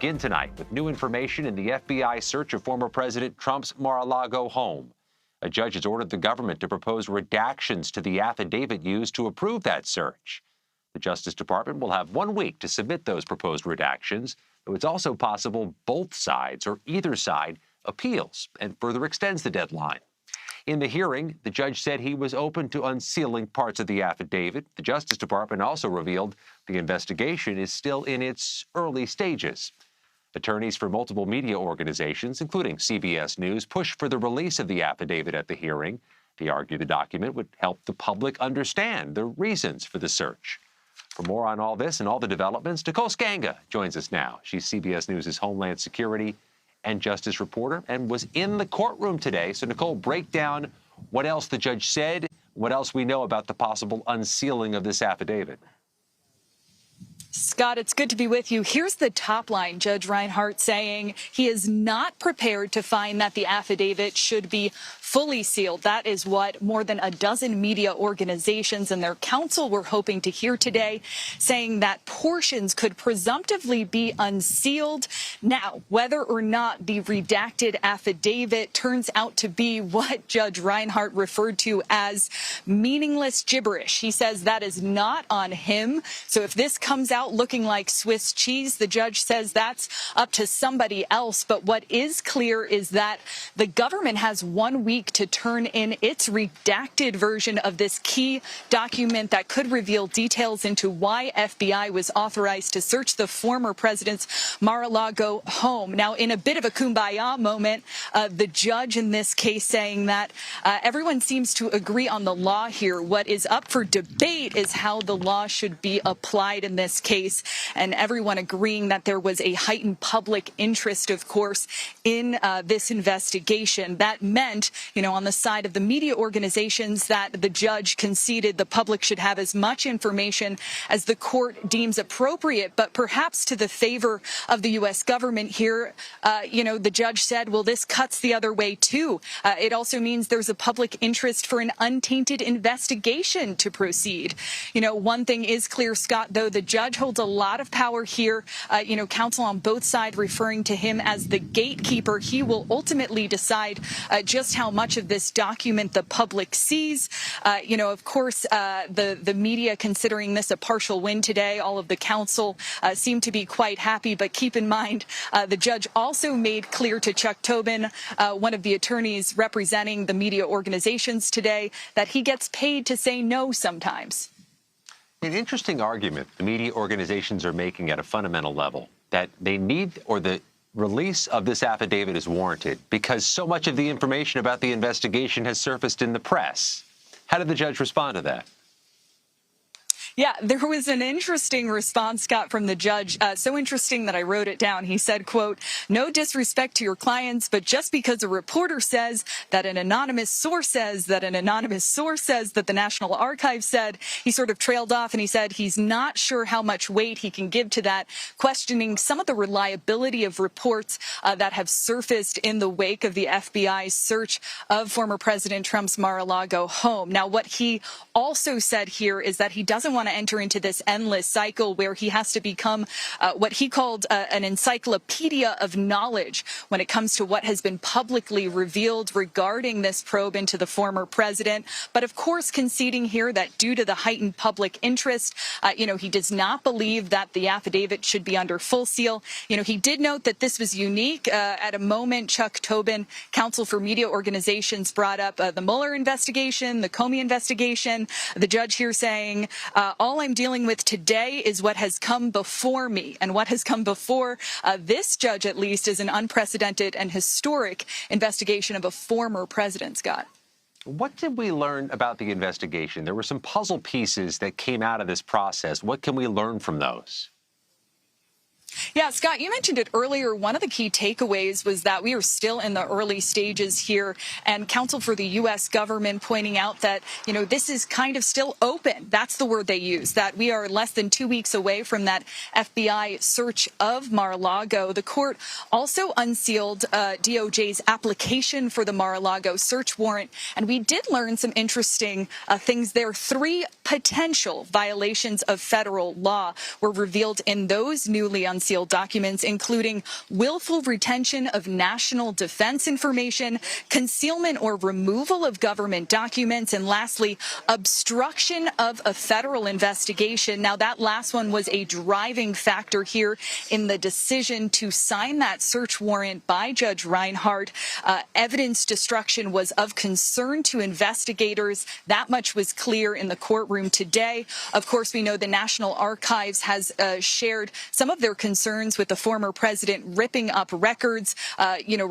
begin tonight with new information in the FBI search of former President Trump's Mar-a-Lago home. A judge has ordered the government to propose redactions to the affidavit used to approve that search. The Justice Department will have 1 week to submit those proposed redactions, though it's also possible both sides or either side appeals and further extends the deadline. In the hearing, the judge said he was open to unsealing parts of the affidavit. The Justice Department also revealed the investigation is still in its early stages. Attorneys for multiple media organizations, including CBS News, pushed for the release of the affidavit at the hearing. They argue the document would help the public understand the reasons for the search. For more on all this and all the developments, Nicole Sganga joins us now. She's CBS News' Homeland Security and Justice reporter and was in the courtroom today. So, Nicole, break down what else the judge said, what else we know about the possible unsealing of this affidavit. Scott, it's good to be with you. Here's the top line. Judge Reinhart saying he is not prepared to find that the affidavit should be fully sealed. That is what more than a dozen media organizations and their counsel were hoping to hear today, saying that portions could presumptively be unsealed. Now, whether or not the redacted affidavit turns out to be what Judge Reinhart referred to as meaningless gibberish, he says that is not on him. So if this comes out looking like Swiss cheese, the judge says that's up to somebody else. But what is clear is that the government has 1 week to turn in its redacted version of this key document that could reveal details into why FBI was authorized to search the former president's Mar-a-Lago home. Now, in a bit of a kumbaya moment, the judge in this case saying that everyone seems to agree on the law here. What is up for debate is how the law should be applied in this case, and everyone agreeing that there was a heightened public interest, of course, in this investigation. That meant, on the side of the media organizations, that the judge conceded the public should have as much information as the court deems appropriate, but perhaps to the favor of the U.S. government here, the judge said, well, this cuts the other way, too. It also means there's a public interest for an untainted investigation to proceed. One thing is clear, Scott, though, the judge holds a lot of power here. Counsel on both sides referring to him as the gatekeeper. He will ultimately decide just how much of this document the public sees. Of course, the media considering this a partial win today. All of the counsel seem to be quite happy. But keep in mind, the judge also made clear to Chuck Tobin, one of the attorneys representing the media organizations today, that he gets paid to say no sometimes. An interesting argument the media organizations are making at a fundamental level, that they need, or the release of this affidavit is warranted because so much of the information about the investigation has surfaced in the press. How did the judge respond to that? Yeah, there was an interesting response, Scott, from the judge. So interesting that I wrote it down. He said, quote, "No disrespect to your clients, but just because a reporter says that an anonymous source says that an anonymous source says that the National Archives said," he sort of trailed off and he said he's not sure how much weight he can give to that, questioning some of the reliability of reports that have surfaced in the wake of the FBI's search of former President Trump's Mar-a-Lago home. Now, what he also said here is that he doesn't want to enter into this endless cycle where he has to become what he called an encyclopedia of knowledge when it comes to what has been publicly revealed regarding this probe into the former president. But of course, conceding here that due to the heightened public interest, he does not believe that the affidavit should be under full seal. He did note that this was unique. At a moment, Chuck Tobin, counsel for media organizations, brought up the Mueller investigation, the Comey investigation. The judge here saying, all I'm dealing with today is what has come before me. And what has come before this judge, at least, is an unprecedented and historic investigation of a former president, Scott. What did we learn about the investigation? There were some puzzle pieces that came out of this process. What can we learn from those? Yeah, Scott, you mentioned it earlier. One of the key takeaways was that we are still in the early stages here, and counsel for the U.S. government pointing out that, this is kind of still open. That's the word they use, that we are less than 2 weeks away from that FBI search of Mar-a-Lago. The court also unsealed DOJ's application for the Mar-a-Lago search warrant, and we did learn some interesting things there. 3 potential violations of federal law were revealed in those newly unsealed unsealed documents, including willful retention of national defense information, concealment or removal of government documents, and lastly, obstruction of a federal investigation. Now, that last one was a driving factor here in the decision to sign that search warrant by Judge Reinhart. Evidence destruction was of concern to investigators. That much was clear in the courtroom today. Of course, we know the National Archives has shared some of their concerns with the former president ripping up records,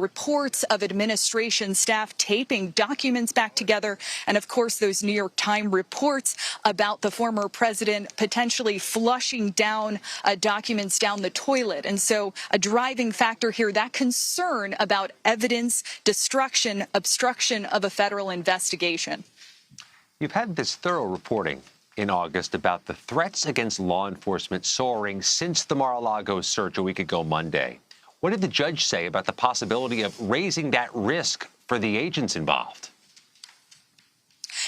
reports of administration staff taping documents back together, and of course, those New York Times reports about the former president potentially flushing down documents down the toilet. And so a driving factor here, that concern about evidence destruction, obstruction of a federal investigation. You've had this thorough reporting in August about the threats against law enforcement soaring since the Mar-a-Lago search a week ago Monday. What did the judge say about the possibility of raising that risk for the agents involved?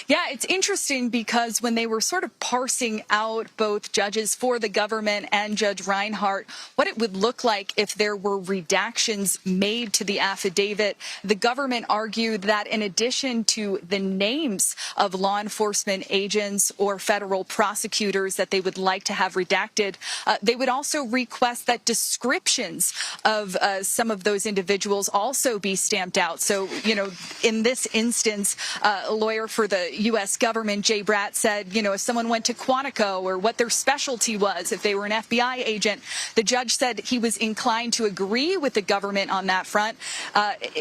Yeah, it's interesting because when they were sort of parsing out, both judges for the government and Judge Reinhart, what it would look like if there were redactions made to the affidavit, the government argued that in addition to the names of law enforcement agents or federal prosecutors that they would like to have redacted, they would also request that descriptions of some of those individuals also be stamped out. So, in this instance, a lawyer for the U.S. government, Jay Bratt, said, if someone went to Quantico or what their specialty was, if they were an FBI agent, the judge said he was inclined to agree with the government on that front.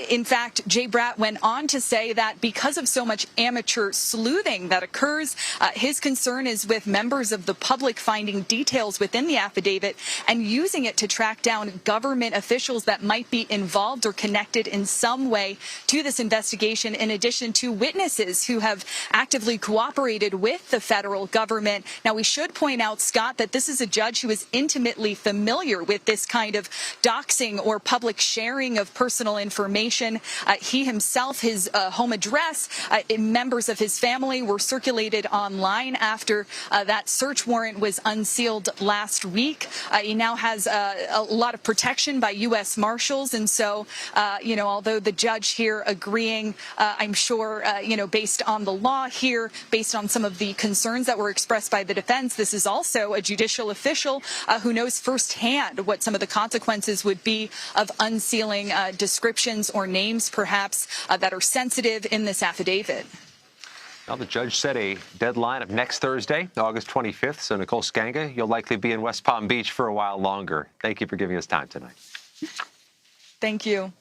In fact, Jay Bratt went on to say that because of so much amateur sleuthing that occurs, his concern is with members of the public finding details within the affidavit and using it to track down government officials that might be involved or connected in some way to this investigation, in addition to witnesses who have actively cooperated with the federal government. Now, we should point out, Scott, that this is a judge who is intimately familiar with this kind of doxing or public sharing of personal information. He himself, his home address, members of his family were circulated online after that search warrant was unsealed last week. He now has a lot of protection by U.S. Marshals. And so, although the judge here agreeing, I'm sure, based on the law here, based on some of the concerns that were expressed by the defense, this is also a judicial official who knows firsthand what some of the consequences would be of unsealing descriptions or names, perhaps, that are sensitive in this affidavit. Well, the judge set a deadline of next Thursday, August 25th. So, Nicole Sganga, you'll likely be in West Palm Beach for a while longer. Thank you for giving us time tonight. Thank you.